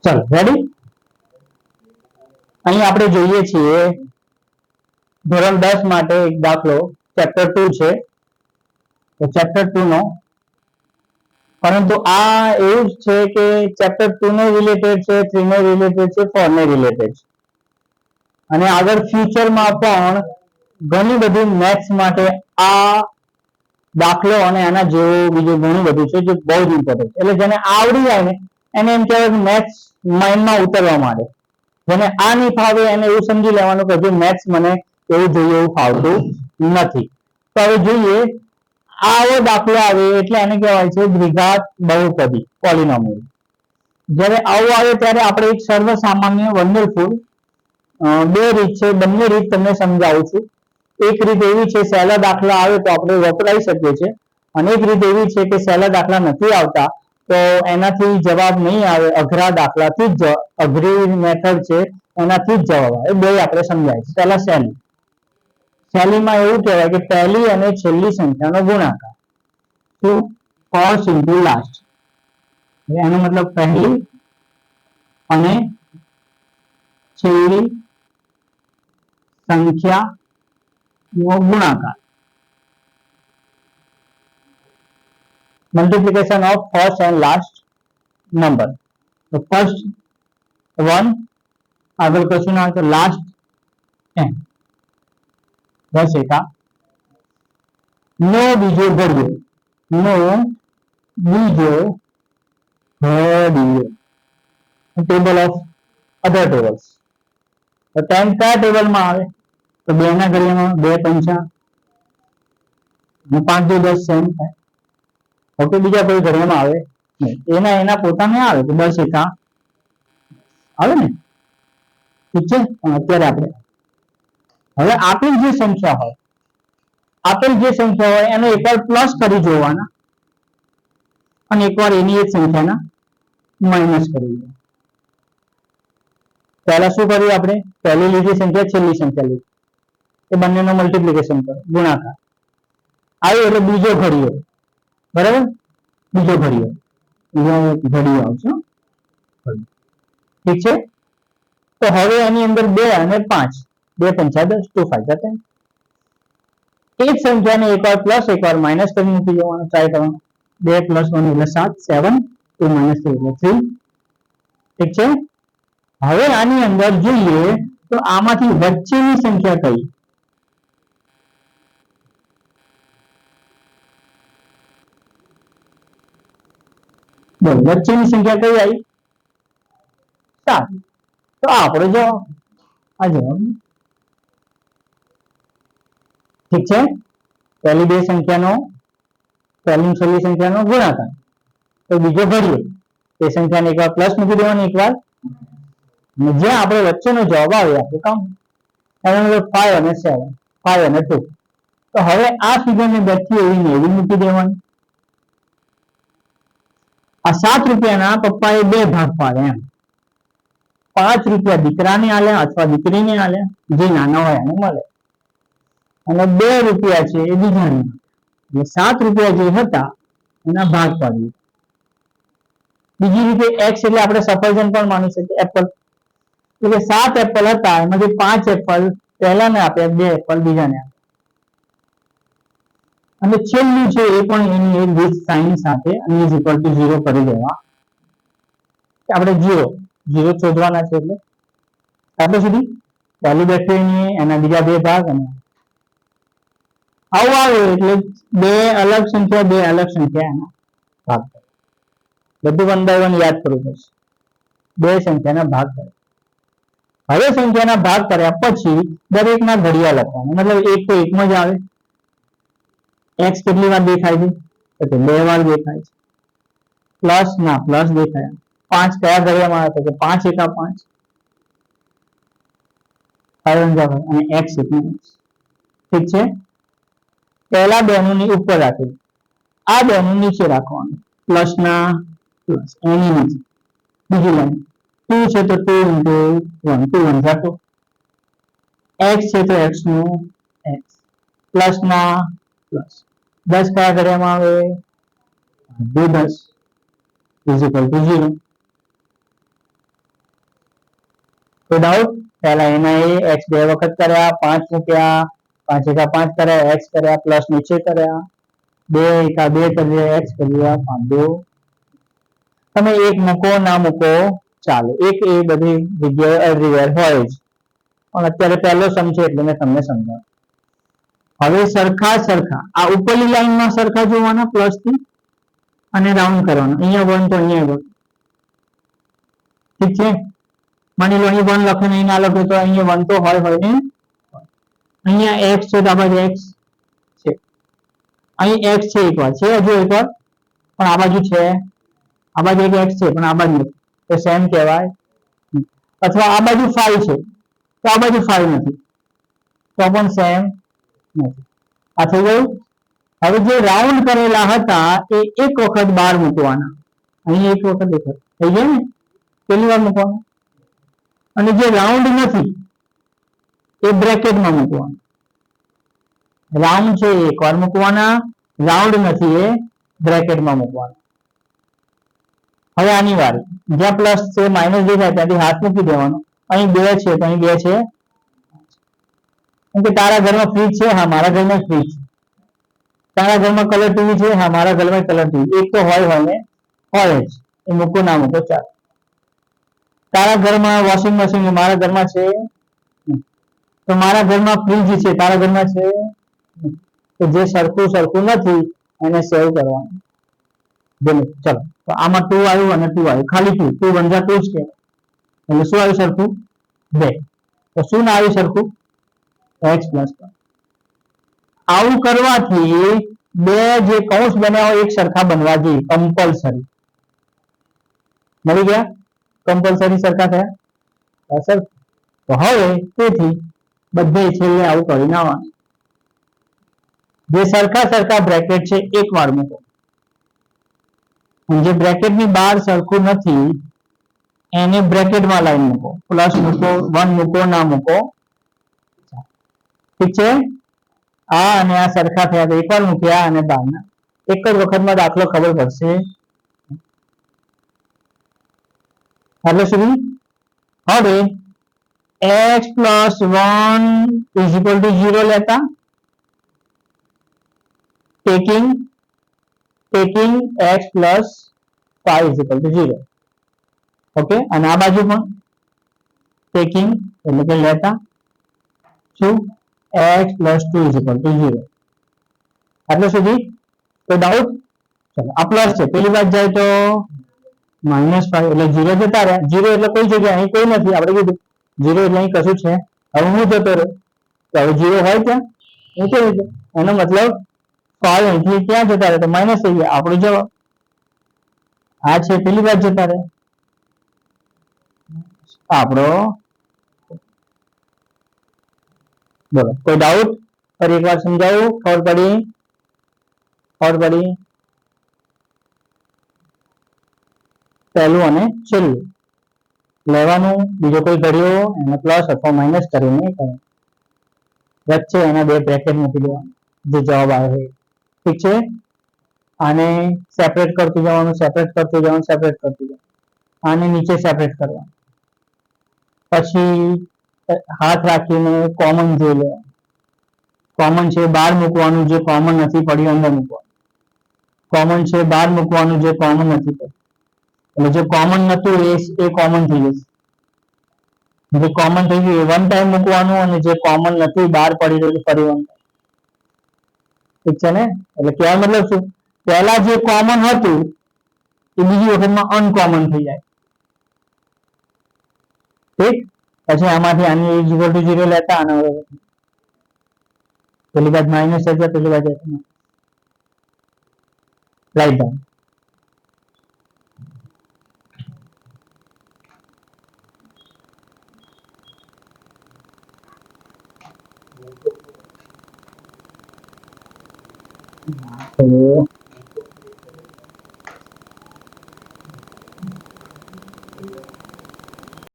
ચલો રેડી. અહીં આપણે જોઈએ છીએ ધોરણ 10 માટે એક દાખલો ચેપ્ટર 2 છે, તો ચેપ્ટર 2 નો, પરંતુ આ એવું છે કે ચેપ્ટર 2 ને રિલેટેડ છે, 3 ને રિલેટેડ છે, 4 ને રિલેટેડ છે, અને આગળ ફ્યુચરમાં પણ ઘણી બધી મેથ્સ માટે આ દાખલો અને આના જેવું બીજું ઘણું બધું છે જે બહુ જ ઇમ્પોર્ટન્ટ છે. એટલે જેને આવડી જાય ને એને એમ કહેવાય મેથ્સ માઇન્ડમાં ઉતરવા માંડે. જેને આ નહીં ફાવે એને એવું સમજી લેવાનું કે હજુ મેથ્સ મને એવું જોઈએ એવું ફાવતું નથી. તો હવે જોઈએ, આવો દાખલો આવે એટલે એને કહેવાય છે દ્વિઘાત બહુપદી, પોલિનોમિયલ. જ્યારે આવું આવે ત્યારે આપણે એક સર્વસામાન્ય વન્ડરફુલ બે રીત છે, બંને રીત તમને સમજાવું છું. એક રીત એવી છે સહેલા દાખલા આવે તો આપણે વપરાઈ શકીએ છીએ, અને એક રીત એવી છે કે સહેલા દાખલા નથી આવતા તો એનાથી જવાબ નહીં આવે, અઘરા દાખલાથી જ અઘરી મેથડ છે એનાથી જ જવાબ આવે. બે આપણે સમજાય. પહેલા સહેલી. સહેલીમાં એવું કહેવાય કે પહેલી અને છેલ્લી સંખ્યાનો ગુણાકાર. શું? First into last. એનો મતલબ પહેલી અને છેલ્લી સંખ્યાનો ગુણાકાર. multiplication of first and last number. તો first 1, આગળ કશું ના તો લાસ્ટ n. 10 એકા નો બીજો ઘડિયો, નો બીજો ઘડિયો. Table of other tables. તો 10 કયા ટેબલમાં આવે? તો 2 ના ઘડિયામાં 2 પંચા અને 5 2 10 સેમ થાય. ઓકે, બીજા કોઈ ઘડિયામાં આવે નહીં. એના પોતાને આવે તો 10 એકા આવે ને, ઠીક છે. અત્યારે આપણે હવે આપેલ જે સંખ્યા હોય, આપેલ જે સંખ્યા હોય એને એકવાર પ્લસ કરી જોવાના અને એકવાર એની એક સંખ્યાના માઇનસ કરી જોવાના. પહેલા શું કર્યું આપણે? પહેલી લીધી સંખ્યા, છેલ્લી સંખ્યા લીધી, એ બંનેનો મલ્ટીપ્લિકેશન કરો, ગુણાકાર આવ્યો એટલે બીજો ઘડિયો. બરાબર, બીજો ઘડિયો આવશે, ઠીક છે. તો હવે એની અંદર 2 અને 5, 2 પંચા 10, 2 5 10. એક સંખ્યાને એકવાર પ્લસ એકવાર માઇનસ કરી મૂકી જવાનું, ટ્રાય કરવાનું. 2 + 1 એટલે 7, 7, 2 - 3 એટલે 3, ઠીક છે. હવે આની અંદર જોઈએ તો આમાંથી વચ્ચેની સંખ્યા કઈ? બોલ, વચ્ચેની સંખ્યા કઈ આવી? 7. તો આપણો જવાબ આ જવાબ, ઠીક છે. પહેલી બે સંખ્યાનો, પહેલી છેલ્લી સંખ્યાનો ગુણાકાર, તો બીજો ઘડિયો, એ સંખ્યાને એકવાર પ્લસ મૂકી દેવાની, એકવાર જ્યાં આપણે વચ્ચેનો જવાબ આવે આપણું કામ. એનો મતલબ 5 અને 7, 5 અને 2. તો હવે આ ફિગરને બધી એવી મૂકી દેવાની. આ 7 રૂપિયાના પપ્પાએ 2 ભાગ પાડ્યા એમ. 5 રૂપિયા દીકરાને આલ્યા અથવા દીકરીને આલ્યા, જે નાના હોય એને મળે, અને 2 રૂપિયા છે એ બીજાને. એટલે 7 રૂપિયા જે હતા એના ભાગ પાડીએ. બીજી રીતે x એટલે આપણે સફરજન પણ માની શકીએ, એપલ. એટલે 7 એપલ હતા, એમાંથી 5 એપલ પહેલાને આપ્યા, 2 એપલ બીજાને આપ્યા, અને છેલ્લું છે એ પણ એની એક વિથ સાઇન સાથે ઇઝ ઇક્વલ ટુ 0 કરી દેવા. આપણે 0 શોધવાના છે. એટલે આટલું સુધી પહેલી બેઠી એના બીજા 2 ભાગ, અને આવું આવે એટલે 2 અલગ સંખ્યા 2 અલગ સંખ્યા એના ભાગ કરે. બધું 1 by 1 યાદ કરવું પડશે. 2 સંખ્યાના ભાગ કરે. હવે સંખ્યાના ભાગ કર્યા પછી દરેકના ઘડિયા લખવાના, મતલબ એક તો એકમાં જ આવે. x કેટલી વાર દેખાય છે? તો 2 વાર દેખાય છે. પ્લસ ના પ્લસ દેખાય. 5 કયા ઘડિયામાં આવે? તો કે 5 એકા 5, અને x એટલે x, ઠીક છે. પહેલા બેનું ઉપર રાખી, આ બેનું નીચે રાખવાનું, પ્લસ ના પ્લસ એની નીચે. બીજી લાઈન 2 છે તો 2 into 1, 2 1 2. x છે તો x નું x, પ્લસ ના પ્લસ. 10 કયા ઘડિયામાં આવે? 2 10 is equal to 0. કોઈ ડાઉટ? પહેલા એના x 2 વખત કર્યા, 5 મૂક્યા, 5 એકા 5 કર્યા, x કર્યા, પ્લસ નીચે કર્યા, 2 એકા 2 કર્યા, x કર્યા, 5 2. તમે એક મૂકો ના મૂકો ચાલે, એક એ બધી જગ્યાએ એવરીવેર હોય જ, પણ અત્યારે પહેલો સમ છે એટલે મેં તમને સમજાવ્યું. હવે સરખા આ ઉપરની લાઈનમાં સરખા જોવાના પ્લસ થી અને રાઉન્ડ કરવાનો, અહીંયા 1 તો અહીંયા 1. ઠીક છે, માની લો અહીં 1 લખે નહીં ના લખે તો અહીંયા 1 તો હોય ને. અહીંયા x છે તો આ બાજુ x છે, અહીં x છે એકવાર છે, હજુ એકવાર પણ આ બાજુ છે, આ બાજુ એક x છે પણ આ બાજુ તો સેમ કહેવાય. અથવા આ બાજુ 5 છે તો આ બાજુ 5 નથી તો પણ સેમ નથી. આ થઈ ગયું. હવે જે રાઉન્ડ કરેલા હતા એ એક વખત બહાર મૂકવાના, અહીં એક વખત થઈ ગયા ને, પહેલી વાર મૂકવાનું. અને જે રાઉન્ડ નથી એ બ્રેકેટમાં મૂકવાનું. રાઉન્ડ છે એ એકવાર મૂકવાના, રાઉન્ડ નથી એ બ્રેકેટમાં મૂકવાના. હવે આની વારી, જ્યાં પ્લસ છે માઇનસ દેખાય ત્યાંથી હાથ મૂકી દેવાનો. અહીં 2 છે તો અહીં 2 છે. કે તારા ઘરમાં ફ્રીજ છે? હા, મારા ઘરમાં ફ્રીજ છે. તારા ઘરમાં કલર ટીવી છે? હા, મારા ઘરમાં કલર ટીવી. એક તો હોય ને, હોય જ, એ મૂકો ના મૂકો ચાલે. તારા ઘરમાં વોશિંગ મશીન છે? મારા ઘરમાં છે. તો મારા ઘરમાં ફ્રીજ છે, તારા ઘરમાં છે. તો જે સરખું નથી એને સેવ કરવાનું. ચલો, તો આમાં 2 આવ્યું અને 2 આવ્યું, ખાલી 2 બંધા 2 જ કે એટલે શું આવ્યું સરખું? 2. તો શું ના આવ્યું સરખું? x plus. આવું કરવાથી બે જે કૌંસ બન્યા હોય એક સરખા બનવા જોઈએ, કમ્પલસરી. મળી ગયા? કમ્પલસરી સરખા થયા સર. તો હવે તેથી બધે છેલ્લે આવું કરીને આવવાનું. જે સરખા બ્રેકેટ છે એક વાર મૂકો, જે બ્રેકેટની બહાર સરખું નથી એને બ્રેકેટમાં લાઈન મૂકો, પ્લસ મૂકો, 1 મૂકો ના મૂકો. ઠીક છે, આ અને આ સરખા થયા તો એકવાર મૂક્યા અને બહારના એક જ વખતમાં દાખલો ખબર પડશે. એટલે સુધી હવે x plus 1 is equal to 0 લેતા taking x plus 5 is equal to 0. Okay, અને આ બાજુ પણ taking એટલે કે લેતા શું x plus 2 is equal to 0. એટલે સુધી તો ડાઉટ? ચલો, આ પ્લસ છે, પેલી બાજુ જાય તો -5 એટલે 0 જતા રહ્યા. 0 એટલે કોઈ જગ્યાએ અહીં કોઈ નથી, આપણે કીધું 0 એટલે અહીં કશું છે. હવે હું જતો રહ્યો તો હવે 0 હોય ત્યાં હું કેવી રીતે, એનો મતલબ 5 અહીંથી ક્યાં જતા રહે તો માઇનસ થઈ ગયા. આપણો જવાબ આ છે, પેલી બાજુ જતા રહે આપણો. બોલો, કોઈ ડાઉટ? ફરી એકવાર સમજાવું, ખબર પડી? પહેલું અને છેલ્લું લેવાનું, બીજો કોઈ ઘડ્યો એને પ્લસ અથવા માઇનસ કરીને વચ્ચે એના બે બ્રેકેટ મૂકી દેવાનું, જે જવાબ આવે. ઠીક છે, આને સેપરેટ કરતું જવાનું, આને નીચે સેપરેટ કરવાનું. પછી હાથ રાખીને કોમન જોઈ લેવાનું. કોમન છે બહાર મૂકવાનું, જે કોમન નથી પડ્યું અંદર મૂકવાનું. કોમન છે બહાર મૂકવાનું, જે કોમન નથી પડ્યું એટલે જે કોમન નતું એ કોમન થઈ જશે. જે કોમન થઈ ગયું એ 1 ટાઈમ મૂકવાનું, અને જે કોમન નથી બહાર પડી રહ્યું ફરી 1 ટાઈમ. ઠીક છે ને? એટલે કહેવાનો મતલબ શું, પહેલા જે કોમન હતું એ બીજી વખતમાં અનકોમન થઈ જાય. ઠીક, પછી આમાંથી આની ઇઝ ઇક્વલ ટુ 0 લેતા અને પેલી બાજુ માઇનસ થઈ જાય, પેલી બાજુ રાઈટ ડાઉન. તો